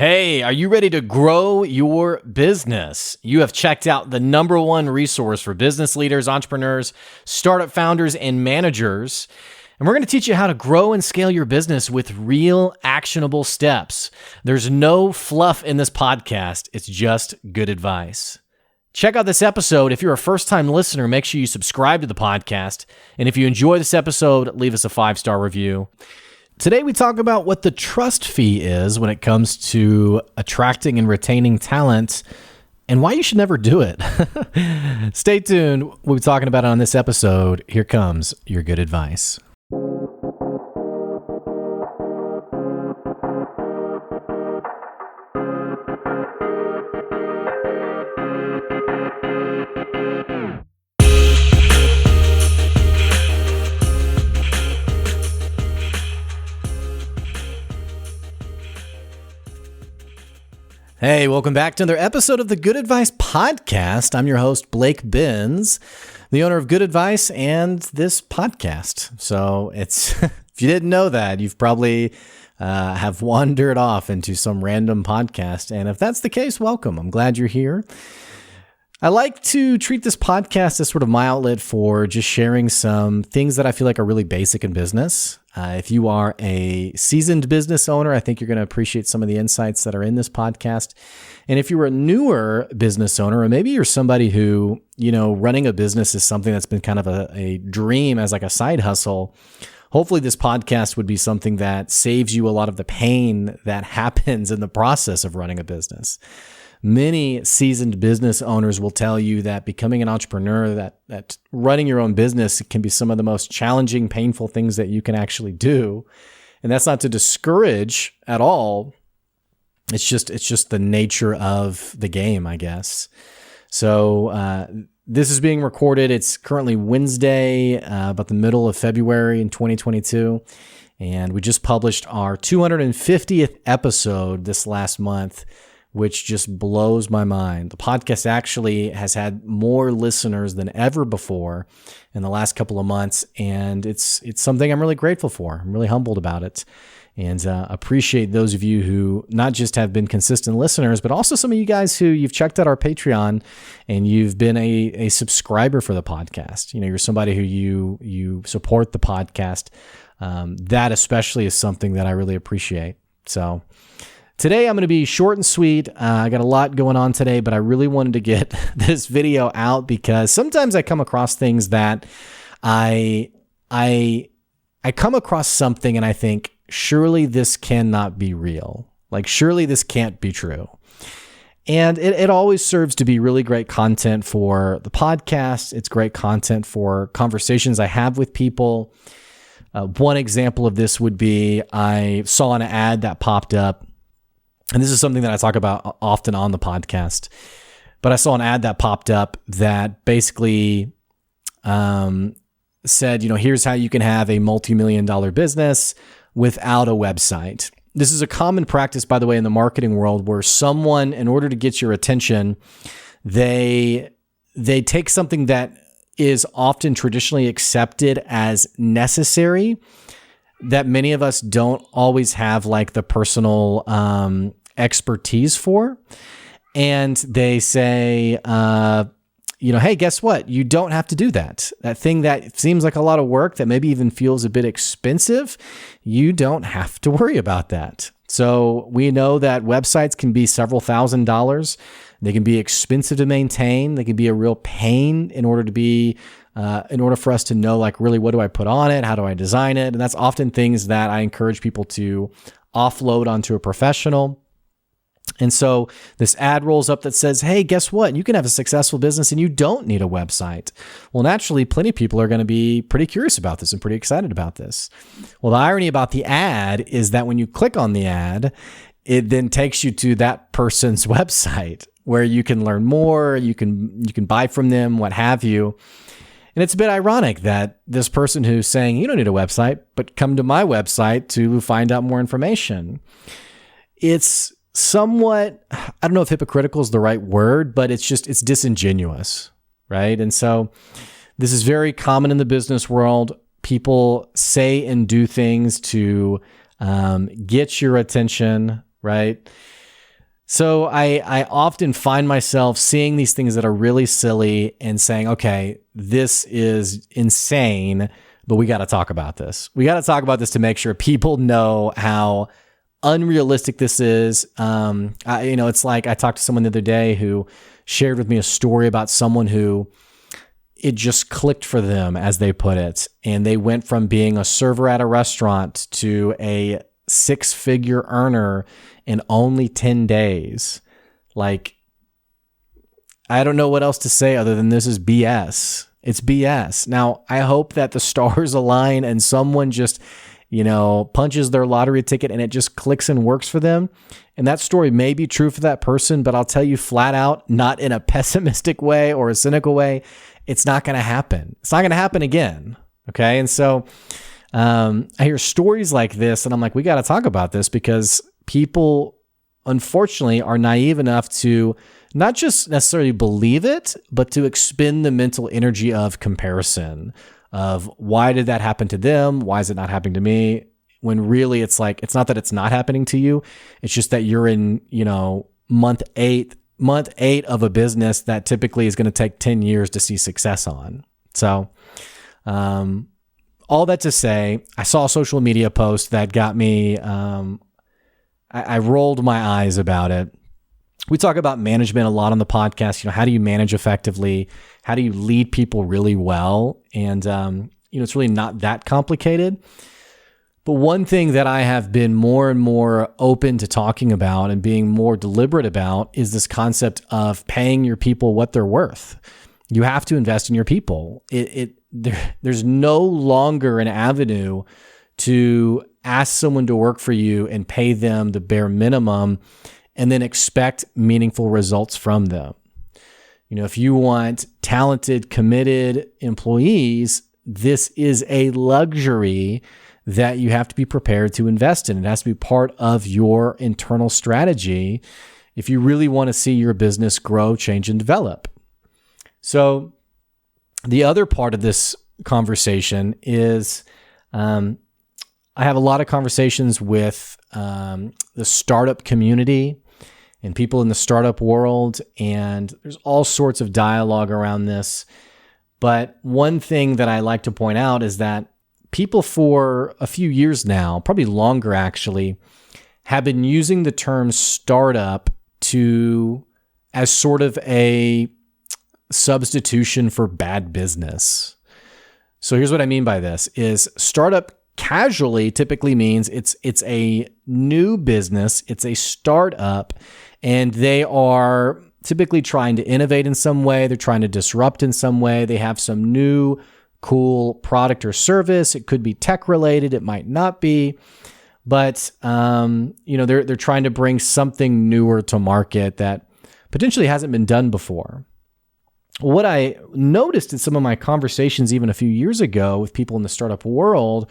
Hey, are you ready to grow your business? You have checked out the number one resource for business leaders, entrepreneurs, startup founders, and managers. And we're going to teach you how to grow and scale your business with real actionable steps. There's no fluff in this podcast. It's just good advice. Check out this episode. If you're a first-time listener, make sure you subscribe to the podcast. And if you enjoy this episode, leave us a 5-star review. Today, we talk about what the trust fee is when it comes to attracting and retaining talent and why you should never do it. Stay tuned. We'll be talking about it on this episode. Here comes your good advice. Hey, welcome back to another episode of the Good Advice Podcast. I'm your host, Blake Benz, the owner of Good Advice and this podcast. So it's if you didn't know that, you've probably have wandered off into some random podcast. And if that's the case, welcome. I'm glad you're here. I like to treat this podcast as sort of my outlet for just sharing some things that I feel like are really basic in business. If you are a seasoned business owner, I think you're going to appreciate some of the insights that are in this podcast. And if you're a newer business owner, or maybe you're somebody who, running a business is something that's been kind of a dream as like a side hustle, hopefully this podcast would be something that saves you a lot of the pain that happens in the process of running a business. Many seasoned business owners will tell you that becoming an entrepreneur, that running your own business can be some of the most challenging, painful things that you can actually do. And that's not to discourage at all. It's just the nature of the game, I guess. So this is being recorded. It's currently Wednesday, about the middle of February in 2022. And we just published our 250th episode this last month, which just blows my mind. The podcast actually has had more listeners than ever before in the last couple of months, and it's something I'm really grateful for. I'm really humbled about it, and appreciate those of you who not just have been consistent listeners, but also some of you guys who you've checked out our Patreon and you've been a subscriber for the podcast. You're somebody who you support the podcast. That especially is something that I really appreciate. So today, I'm going to be short and sweet. I got a lot going on today, but I really wanted to get this video out because sometimes I come across things that I come across something and I think, surely this cannot be real. Like, surely this can't be true. And it always serves to be really great content for the podcast. It's great content for conversations I have with people. One example of this would be I saw an ad that popped up. And this is something that I talk about often on the podcast, but I saw an ad that popped up that basically said, here's how you can have a multi-million-dollar business without a website. This is a common practice, by the way, in the marketing world, where someone, in order to get your attention, they take something that is often traditionally accepted as necessary, that many of us don't always have like the personal expertise for. And they say, hey, guess what? You don't have to do that. That thing that seems like a lot of work, that maybe even feels a bit expensive, you don't have to worry about that. So we know that websites can be several $1,000s. They can be expensive to maintain. They can be a real pain in order for us to know, like, really, what do I put on it? How do I design it? And that's often things that I encourage people to offload onto a professional. And so this ad rolls up that says, hey, guess what? You can have a successful business and you don't need a website. Well, naturally, plenty of people are going to be pretty curious about this and pretty excited about this. Well, the irony about the ad is that when you click on the ad, it then takes you to that person's website where you can learn more, you can buy from them, what have you. And it's a bit ironic that this person who's saying, you don't need a website, but come to my website to find out more information. It's somewhat, I don't know if hypocritical is the right word, but it's disingenuous, right? And so this is very common in the business world. People say and do things to get your attention, right? So I often find myself seeing these things that are really silly and saying, okay, this is insane, but we got to talk about this. We got to talk about this to make sure people know how unrealistic this is. It's like I talked to someone the other day who shared with me a story about someone who it just clicked for them, as they put it. And they went from being a server at a restaurant to a 6-figure earner in only 10 days. Like, I don't know what else to say other than this is BS. It's BS. Now, I hope that the stars align and someone just, punches their lottery ticket and it just clicks and works for them. And that story may be true for that person, but I'll tell you flat out, not in a pessimistic way or a cynical way, it's not going to happen. It's not going to happen again. Okay. And so I hear stories like this and I'm like, we got to talk about this because people, unfortunately, are naive enough to not just necessarily believe it, but to expend the mental energy of comparison of why did that happen to them? Why is it not happening to me? When really it's like, it's not that it's not happening to you. It's just that you're in, month eight of a business that typically is going to take 10 years to see success on. So, all that to say, I saw a social media post that got me, I rolled my eyes about it. We talk about management a lot on the podcast. How do you manage effectively? How do you lead people really well? And, it's really not that complicated. But one thing that I have been more and more open to talking about and being more deliberate about is this concept of paying your people what they're worth. You have to invest in your people. There's no longer an avenue to ask someone to work for you and pay them the bare minimum and then expect meaningful results from them. If you want talented, committed employees, this is a luxury that you have to be prepared to invest in. It has to be part of your internal strategy if you really want to see your business grow, change, and develop. So the other part of this conversation is I have a lot of conversations with the startup community and people in the startup world, and there's all sorts of dialogue around this. But one thing that I like to point out is that people for a few years now, probably longer actually, have been using the term startup as sort of a substitution for bad business. So here's what I mean by this is startup casually typically means it's a new business, it's a startup, and they are typically trying to innovate in some way, they're trying to disrupt in some way, they have some new cool product or service. It could be tech related, it might not be, but they're trying to bring something newer to market that potentially hasn't been done before. What I noticed in some of my conversations even a few years ago with people in the startup world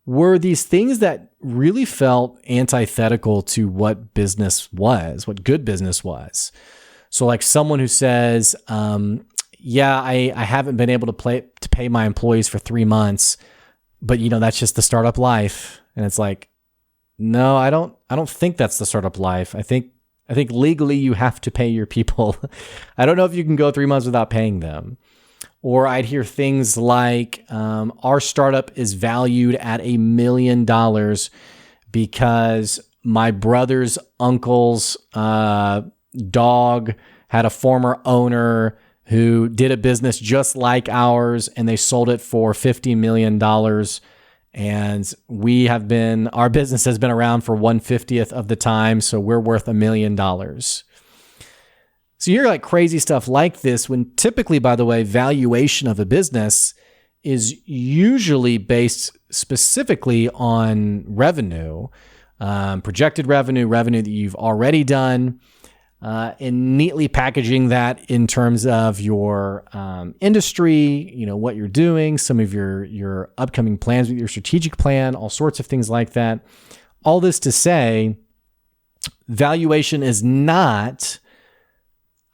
were these things that really felt antithetical to what business was, what good business was. So like someone who says, I haven't been able to pay my employees for 3 months, but that's just the startup life. And it's like, no, I don't think that's the startup life. I think legally you have to pay your people. I don't know if you can go 3 months without paying them. Or I'd hear things like, our startup is valued at $1 million because my brother's uncle's dog had a former owner who did a business just like ours and they sold it for $50 million. And our business has been around for 1/50th of the time. So we're worth $1 million. So you hear like crazy stuff like this when typically, by the way, valuation of a business is usually based specifically on revenue, projected revenue that you've already done, and neatly packaging that in terms of your industry, what you're doing, some of your upcoming plans with your strategic plan, all sorts of things like that. All this to say, valuation is not,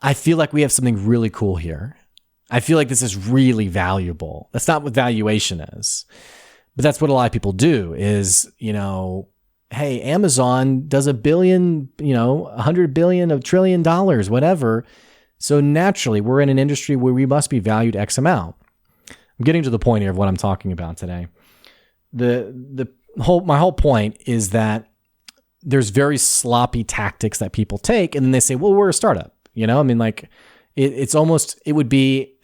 I feel like we have something really cool here. I feel like this is really valuable. That's not what valuation is. But that's what a lot of people do is, hey, Amazon does $1 billion, $100 billion, $1 trillion, whatever. So naturally, we're in an industry where we must be valued X amount. I'm getting to the point here of what I'm talking about today. My whole point is that there's very sloppy tactics that people take, and then they say, well, we're a startup. It would be,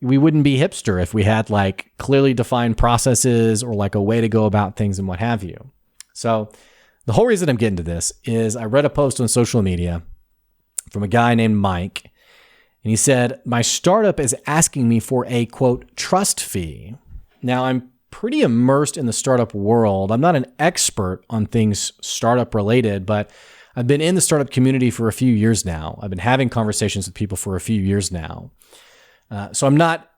we wouldn't be hipster if we had like clearly defined processes or like a way to go about things and what have you. So the whole reason I'm getting to this is I read a post on social media from a guy named Mike, and he said, my startup is asking me for a, quote, trust fee. Now, I'm pretty immersed in the startup world. I'm not an expert on things startup related, but I've been in the startup community for a few years now. I've been having conversations with people for a few years now. So I'm not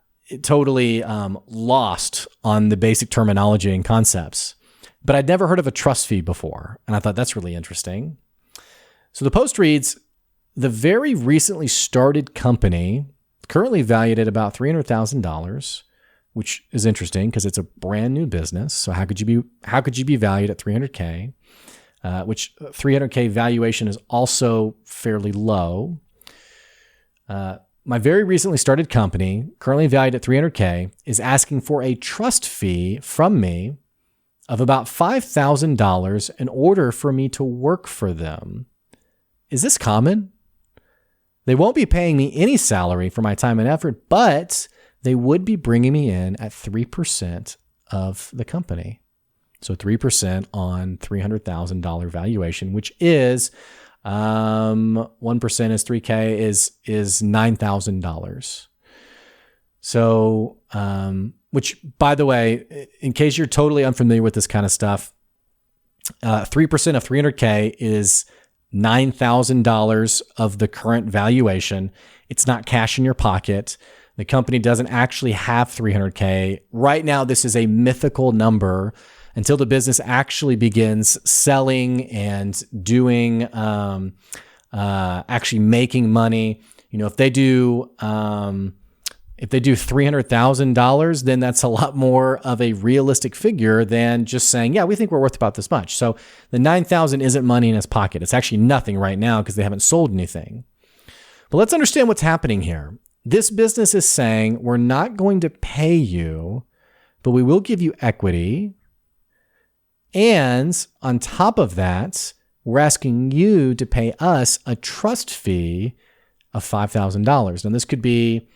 totally lost on the basic terminology and concepts, but I'd never heard of a trust fee before. And I thought that's really interesting. So the post reads, the very recently started company, currently valued at about $300,000, which is interesting because it's a brand new business. So how could you be valued at $300K? Which $300K valuation is also fairly low. My very recently started company, currently valued at $300K, is asking for a trust fee from me of about $5,000 in order for me to work for them. Is this common? They won't be paying me any salary for my time and effort, but they would be bringing me in at 3% of the company. So 3% on $300,000 valuation, which is 1% is 3K is $9,000. So, which by the way, in case you're totally unfamiliar with this kind of stuff, 3% of 300K is $9,000 of the current valuation. It's not cash in your pocket. The company doesn't actually have 300K. Right now, this is a mythical number until the business actually begins selling and doing, actually making money. If they do $300,000, then that's a lot more of a realistic figure than just saying, yeah, we think we're worth about this much. So the 9,000 isn't money in his pocket. It's actually nothing right now because they haven't sold anything. But let's understand what's happening here. This business is saying, we're not going to pay you, but we will give you equity. And on top of that, we're asking you to pay us a trust fee of $5,000. Now, this could be,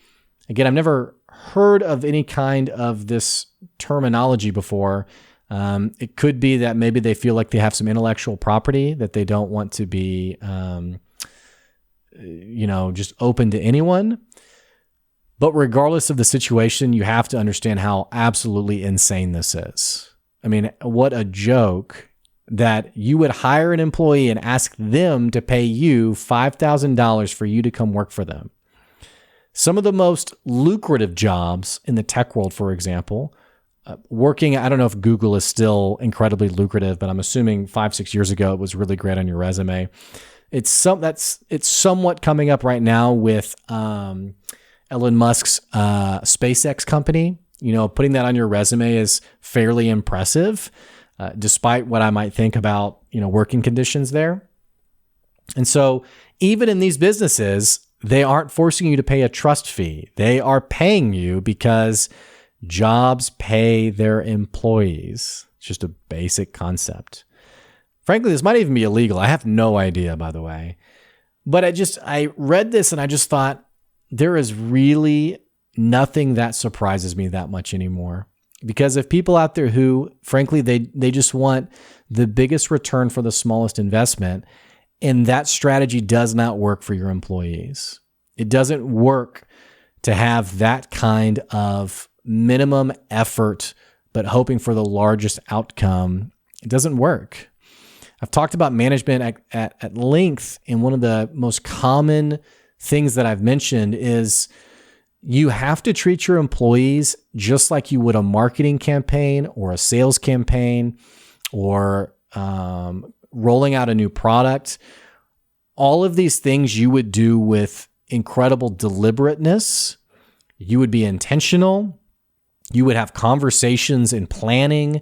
again, I've never heard of any kind of this terminology before. It could be that maybe they feel like they have some intellectual property that they don't want to be, just open to anyone. But regardless of the situation, you have to understand how absolutely insane this is. I mean, what a joke that you would hire an employee and ask them to pay you $5,000 for you to come work for them. Some of the most lucrative jobs in the tech world, for example, working, I don't know if Google is still incredibly lucrative, but I'm assuming 5-6 years ago, it was really great on your resume. It's somewhat coming up right now with Elon Musk's SpaceX company. Putting that on your resume is fairly impressive, despite what I might think about, working conditions there. And so even in these businesses, they aren't forcing you to pay a trust fee. They are paying you because jobs pay their employees. It's just a basic concept. Frankly, this might even be illegal. I have no idea, by the way. But I read this and I just thought, there is really nothing that surprises me that much anymore. Because of people out there who, frankly, they just want the biggest return for the smallest investment. And that strategy does not work for your employees. It doesn't work to have that kind of minimum effort, but hoping for the largest outcome. It doesn't work. I've talked about management at length, and one of the most common things that I've mentioned is you have to treat your employees just like you would a marketing campaign or a sales campaign or rolling out a new product. All of these things you would do with incredible deliberateness. You would be intentional. You would have conversations and planning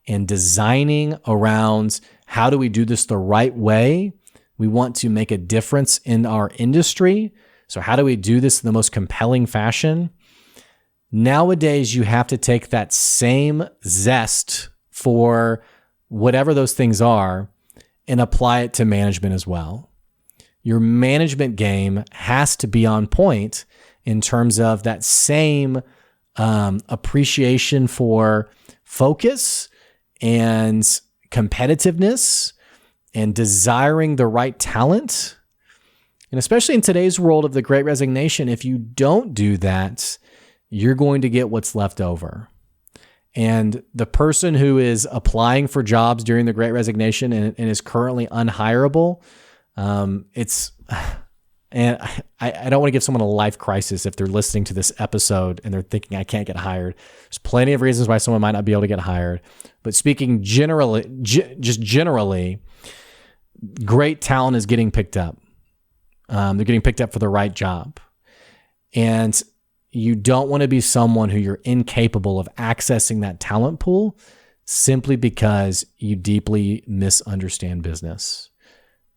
and designing around How do we do this the right way? We want to make a difference in our industry. So how do we do this in the most compelling fashion? Nowadays, you have to take that same zest for whatever those things are and apply it to management as well. Your management game has to be on point in terms of that same appreciation for focus and competitiveness and desiring the right talent. And especially in today's world of the Great Resignation, if you don't do that, you're going to get what's left over. And the person who is applying for jobs during the Great Resignation and is currently unhireable, and I don't want to give someone a life crisis if they're listening to this episode and they're thinking, I can't get hired. There's plenty of reasons why someone might not be able to get hired. But speaking generally, great talent is getting picked up. They're getting picked up for the right job. And you don't want to be someone who you're incapable of accessing that talent pool simply because you deeply misunderstand business.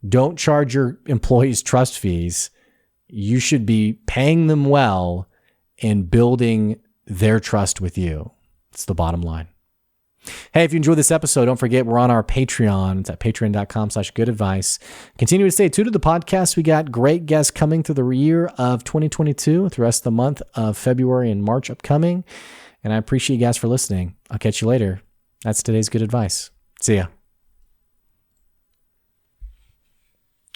Don't charge your employees trust fees. You should be paying them well and building their trust with you. It's the bottom line. Hey, if you enjoyed this episode, don't forget we're on our Patreon. It's at patreon.com/goodadvice. Continue to stay tuned to the podcast. We got great guests coming through the year of 2022, through the rest of the month of February and March upcoming. And I appreciate you guys for listening. I'll catch you later. That's today's good advice. See ya.